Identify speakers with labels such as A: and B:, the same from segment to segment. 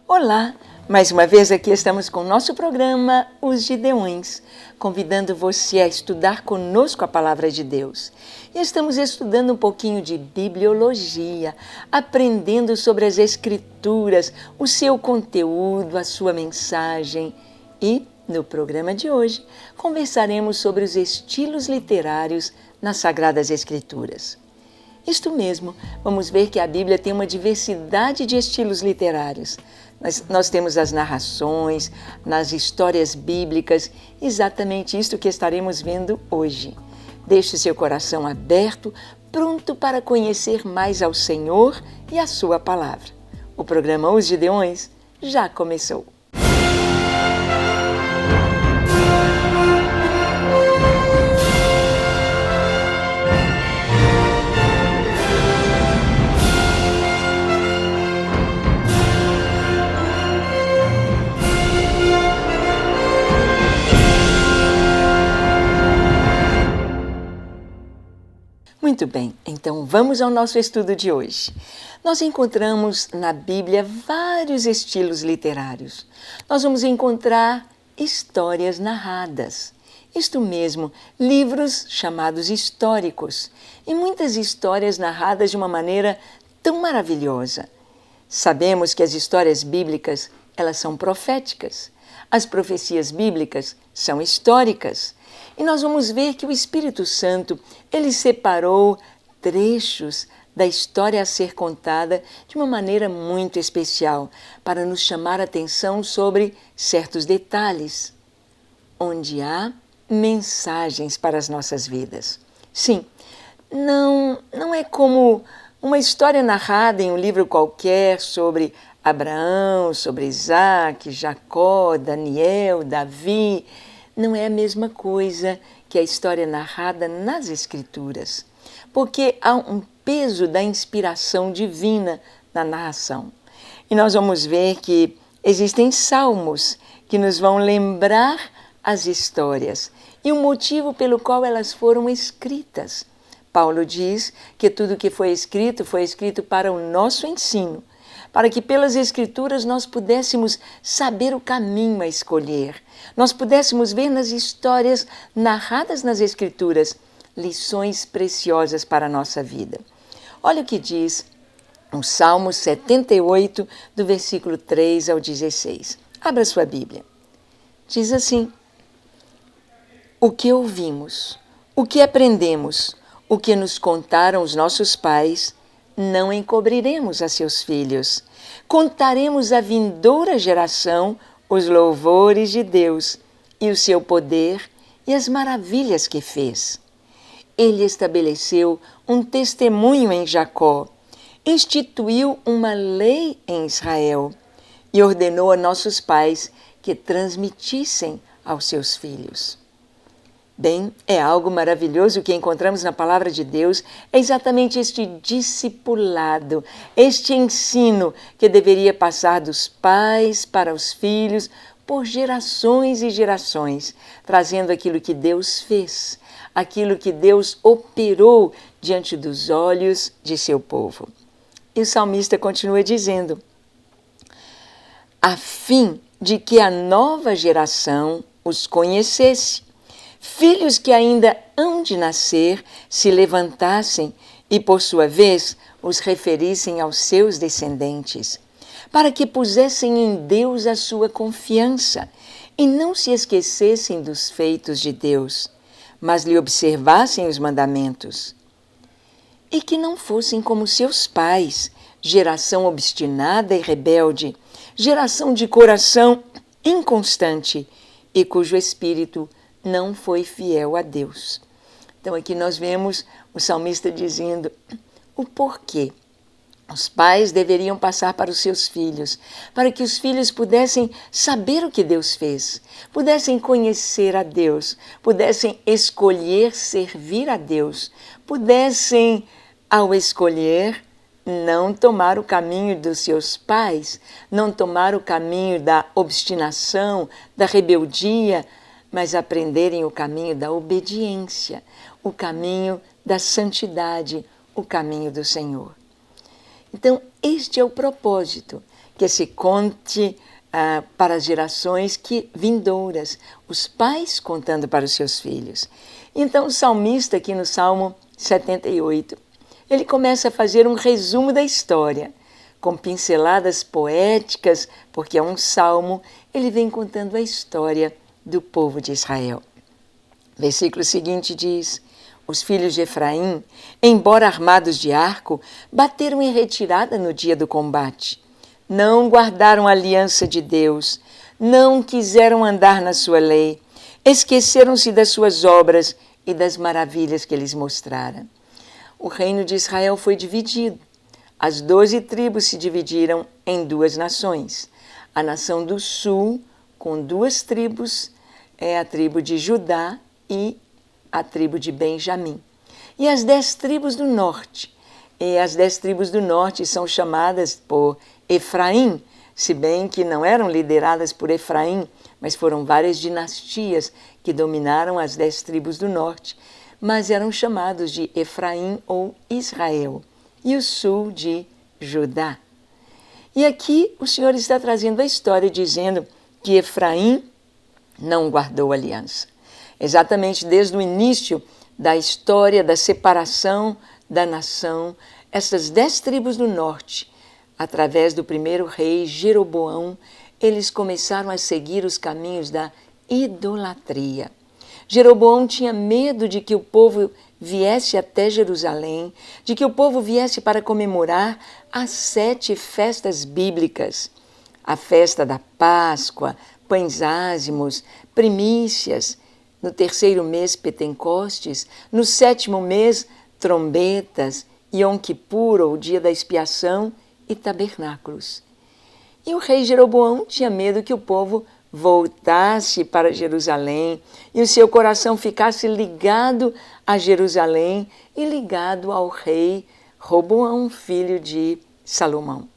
A: Olá! Mais uma vez aqui estamos com o nosso programa Os Gideões, convidando você a estudar conosco a Palavra de Deus. E estamos estudando um pouquinho de bibliologia, aprendendo sobre as Escrituras, o seu conteúdo, a sua mensagem. E, no programa de hoje, conversaremos sobre os estilos literários nas Sagradas Escrituras. Isto mesmo, vamos ver que a Bíblia tem uma diversidade de estilos literários. Nós temos as narrações, nas histórias bíblicas, exatamente isto que estaremos vendo hoje. Deixe seu coração aberto, pronto para conhecer mais ao Senhor e a sua palavra. O programa Os Gideões já começou. Muito bem, então vamos ao nosso estudo de hoje. Nós encontramos na Bíblia vários estilos literários. Nós vamos encontrar histórias narradas. Isto mesmo, livros chamados históricos. E muitas histórias narradas de uma maneira tão maravilhosa. Sabemos que as histórias bíblicas, elas são proféticas. As profecias bíblicas são históricas. E nós vamos ver que o Espírito Santo, ele separou trechos da história a ser contada de uma maneira muito especial, para nos chamar a atenção sobre certos detalhes, onde há mensagens para as nossas vidas. Sim, não é como uma história narrada em um livro qualquer sobre Abraão, sobre Isaac, Jacó, Daniel, Davi. Não é a mesma coisa que a história narrada nas Escrituras, porque há um peso da inspiração divina na narração. E nós vamos ver que existem salmos que nos vão lembrar as histórias e o motivo pelo qual elas foram escritas. Paulo diz que tudo que foi escrito para o nosso ensino, para que pelas Escrituras nós pudéssemos saber o caminho a escolher, nós pudéssemos ver nas histórias narradas nas Escrituras lições preciosas para a nossa vida. Olha o que diz o Salmo 78, do versículo 3 ao 16. Abra sua Bíblia. Diz assim: o que ouvimos, o que aprendemos, o que nos contaram os nossos pais, não encobriremos a seus filhos. Contaremos à vindoura geração os louvores de Deus e o seu poder e as maravilhas que fez. Ele estabeleceu um testemunho em Jacó, instituiu uma lei em Israel e ordenou a nossos pais que transmitissem aos seus filhos. Bem, é algo maravilhoso que encontramos na Palavra de Deus, é exatamente este discipulado, este ensino que deveria passar dos pais para os filhos por gerações e gerações, trazendo aquilo que Deus fez, aquilo que Deus operou diante dos olhos de seu povo. E o salmista continua dizendo: a fim de que a nova geração os conhecesse, filhos que ainda hão de nascer se levantassem e, por sua vez, os referissem aos seus descendentes, para que pusessem em Deus a sua confiança e não se esquecessem dos feitos de Deus, mas lhe observassem os mandamentos. E que não fossem como seus pais, geração obstinada e rebelde, geração de coração inconstante e cujo espírito não foi fiel a Deus. Então aqui nós vemos o salmista dizendo o porquê os pais deveriam passar para os seus filhos, para que os filhos pudessem saber o que Deus fez, pudessem conhecer a Deus, pudessem escolher servir a Deus, pudessem, ao escolher, não tomar o caminho dos seus pais, não tomar o caminho da obstinação, da rebeldia, mas aprenderem o caminho da obediência, o caminho da santidade, o caminho do Senhor. Então, este é o propósito, que se conte para as gerações vindouras, os pais contando para os seus filhos. Então o salmista aqui no Salmo 78, ele começa a fazer um resumo da história, com pinceladas poéticas, porque é um salmo, ele vem contando a história do povo de Israel. Versículo seguinte diz: os filhos de Efraim, embora armados de arco, bateram em retirada no dia do combate. Não guardaram a aliança de Deus, não quiseram andar na sua lei, esqueceram-se das suas obras e das maravilhas que eles mostraram. O reino de Israel foi dividido. As 12 tribos se dividiram em 2 nações. A nação do sul, com 2 tribos, é a tribo de Judá e a tribo de Benjamim. E as 10 tribos do norte. E as 10 tribos do norte são chamadas por Efraim, se bem que não eram lideradas por Efraim, mas foram várias dinastias que dominaram as 10 tribos do norte, mas eram chamados de Efraim ou Israel, e o sul de Judá. E aqui o Senhor está trazendo a história dizendo que Efraim não guardou aliança. Exatamente desde o início da história da separação da nação, essas 10 tribos do norte, através do primeiro rei Jeroboão, eles começaram a seguir os caminhos da idolatria. Jeroboão tinha medo de que o povo viesse até Jerusalém, de que o povo viesse para comemorar as 7 festas bíblicas, a festa da Páscoa, pães ázimos, primícias, no 3º mês Pentecostes, no 7º mês trombetas, Yom Kippur, ou dia da expiação, e tabernáculos. E o rei Jeroboão tinha medo que o povo voltasse para Jerusalém e o seu coração ficasse ligado a Jerusalém e ligado ao rei Roboão, filho de Salomão.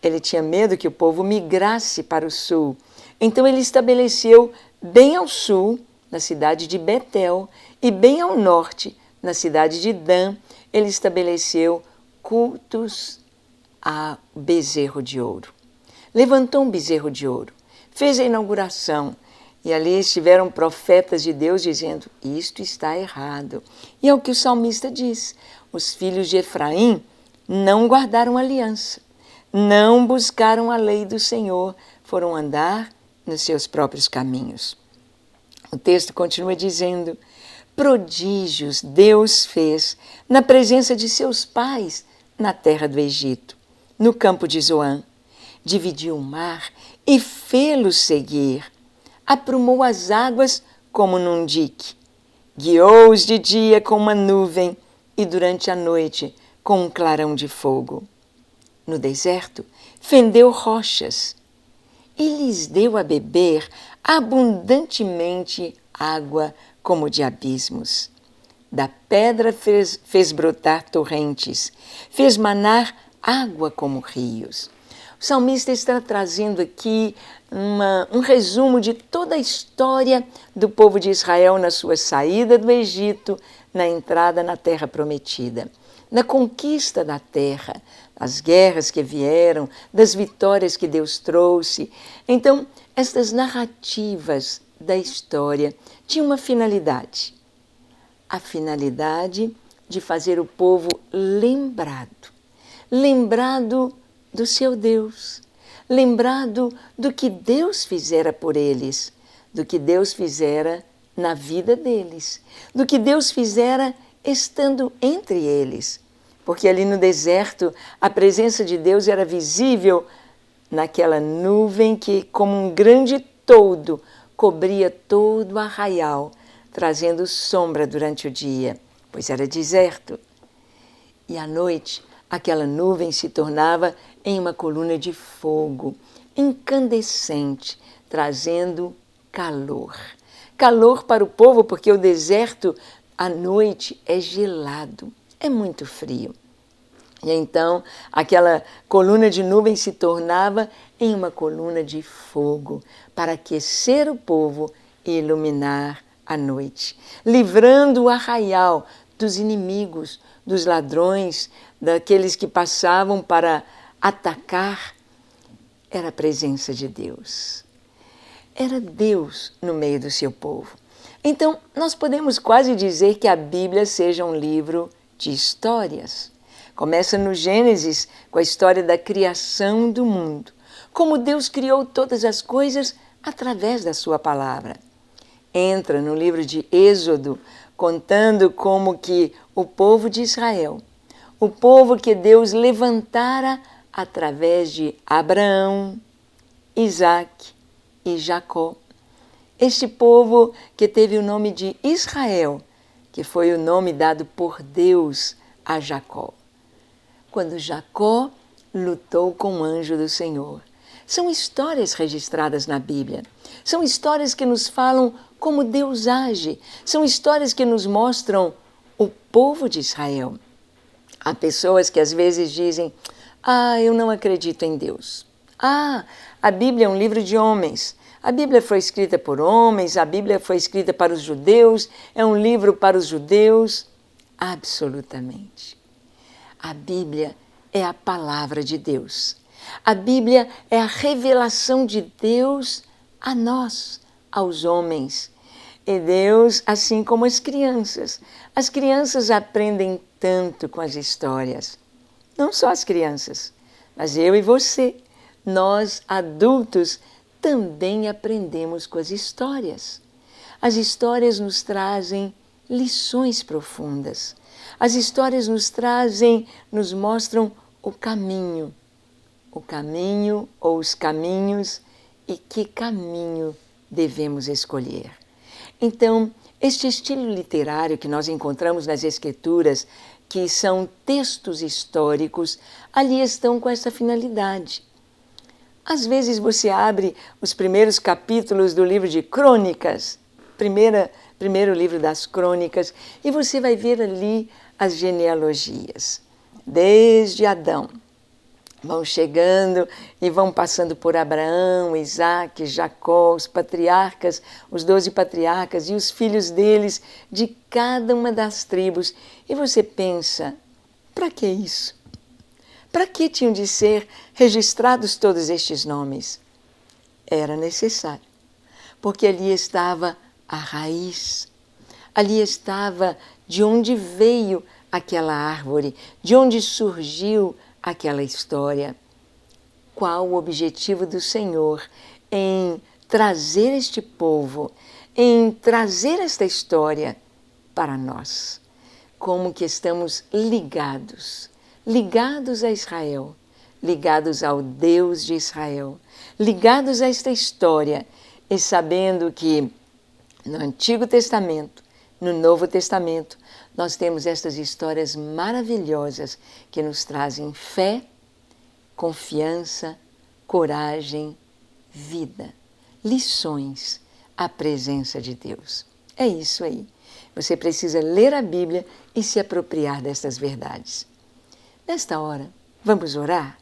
A: Ele tinha medo que o povo migrasse para o sul. Então ele estabeleceu bem ao sul, na cidade de Betel, e bem ao norte, na cidade de Dan, ele estabeleceu cultos a bezerro de ouro. Levantou um bezerro de ouro, fez a inauguração, e ali estiveram profetas de Deus dizendo: isto está errado. E é o que o salmista diz: os filhos de Efraim não guardaram aliança, não buscaram a lei do Senhor, foram andar nos seus próprios caminhos. O texto continua dizendo: prodígios Deus fez na presença de seus pais na terra do Egito, no campo de Zoã. Dividiu o mar e fê-los seguir. Aprumou as águas como num dique. Guiou-os de dia com uma nuvem e durante a noite com um clarão de fogo. No deserto, fendeu rochas e lhes deu a beber abundantemente água como de abismos. Da pedra fez brotar torrentes, fez manar água como rios. O salmista está trazendo aqui um resumo de toda a história do povo de Israel na sua saída do Egito, na entrada na terra prometida, na conquista da terra, as guerras que vieram, das vitórias que Deus trouxe. Então, estas narrativas da história tinham uma finalidade. A finalidade de fazer o povo lembrado do seu Deus, lembrado do que Deus fizera por eles, do que Deus fizera na vida deles, do que Deus fizera estando entre eles. Porque ali no deserto a presença de Deus era visível naquela nuvem que, como um grande toldo, cobria todo o arraial, trazendo sombra durante o dia, pois era deserto. E à noite, aquela nuvem se tornava em uma coluna de fogo, incandescente, trazendo calor. Calor para o povo, porque o deserto à noite é gelado, é muito frio. E então, aquela coluna de nuvem se tornava em uma coluna de fogo, para aquecer o povo e iluminar a noite, livrando o arraial dos inimigos, dos ladrões, daqueles que passavam para atacar era a presença de Deus. Era Deus no meio do seu povo. Então, nós podemos quase dizer que a Bíblia seja um livro de histórias. Começa no Gênesis, com a história da criação do mundo. Como Deus criou todas as coisas através da sua palavra. Entra no livro de Êxodo, contando como que o povo de Israel, o povo que Deus levantara através de Abraão, Isaque e Jacó. Este povo que teve o nome de Israel, que foi o nome dado por Deus a Jacó. Quando Jacó lutou com o anjo do Senhor. São histórias registradas na Bíblia. São histórias que nos falam como Deus age. São histórias que nos mostram o povo de Israel. Há pessoas que às vezes dizem: eu não acredito em Deus. A Bíblia é um livro de homens. A Bíblia foi escrita por homens, a Bíblia foi escrita para os judeus, é um livro para os judeus. Absolutamente. A Bíblia é a palavra de Deus. A Bíblia é a revelação de Deus a nós, aos homens. E Deus, assim como as crianças aprendem tanto com as histórias. Não só as crianças, mas eu e você, nós adultos, também aprendemos com as histórias. As histórias nos trazem lições profundas. As histórias nos mostram o caminho ou os caminhos e que caminho devemos escolher. Então, este estilo literário que nós encontramos nas Escrituras, que são textos históricos, ali estão com essa finalidade. Às vezes você abre os primeiros capítulos do livro de Crônicas, primeiro livro das Crônicas, e você vai ver ali as genealogias. Desde Adão, vão chegando e vão passando por Abraão, Isaque, Jacó, os patriarcas, os 12 patriarcas e os filhos deles, de cada uma das tribos. E você pensa, para que isso? Para que tinham de ser registrados todos estes nomes? Era necessário, porque ali estava a raiz, ali estava de onde veio aquela árvore, de onde surgiu aquela história. Qual o objetivo do Senhor em trazer este povo, em trazer esta história para nós? Como que estamos ligados a Israel, ligados ao Deus de Israel, ligados a esta história e sabendo que no Antigo Testamento, no Novo Testamento, nós temos estas histórias maravilhosas que nos trazem fé, confiança, coragem, vida, lições, a presença de Deus. É isso aí. Você precisa ler a Bíblia e se apropriar destas verdades. Nesta hora, vamos orar?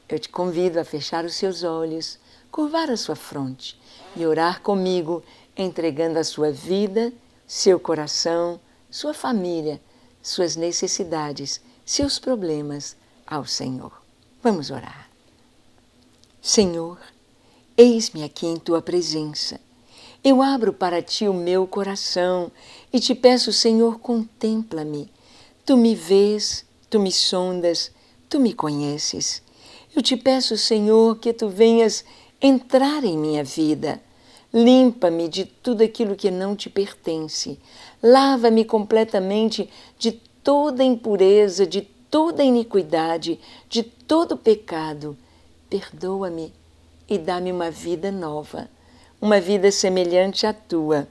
A: Eu te convido a fechar os seus olhos, curvar a sua fronte e orar comigo, entregando a sua vida, seu coração, sua família, suas necessidades, seus problemas ao Senhor. Vamos orar. Senhor, eis-me aqui em Tua presença. Eu abro para Ti o meu coração e Te peço, Senhor, contempla-me. Tu me vês, Tu me sondas, Tu me conheces. Eu Te peço, Senhor, que Tu venhas entrar em minha vida. Limpa-me de tudo aquilo que não Te pertence. Lava-me completamente de toda impureza, de toda iniquidade, de todo pecado. Perdoa-me e dá-me uma vida nova, uma vida semelhante à Tua,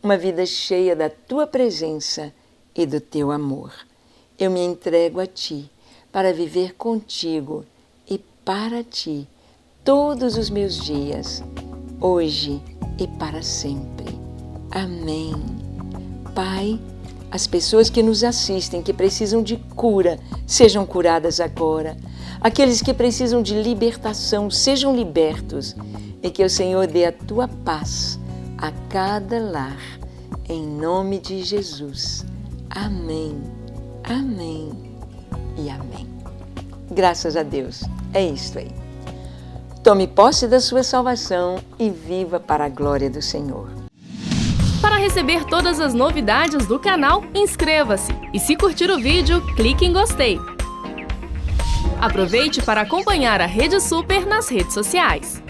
A: uma vida cheia da Tua presença e do Teu amor. Eu me entrego a Ti para viver contigo e para Ti todos os meus dias, hoje e para sempre. Amém. Pai, as pessoas que nos assistem, que precisam de cura, sejam curadas agora. Aqueles que precisam de libertação, sejam libertos. E que o Senhor dê a Tua paz a cada lar. Em nome de Jesus. Amém. Amém e amém. Graças a Deus. É isto aí. Tome posse da sua salvação e viva para a glória do Senhor.
B: Para receber todas as novidades do canal, inscreva-se e, se curtir o vídeo, clique em gostei. Aproveite para acompanhar a Rede Super nas redes sociais.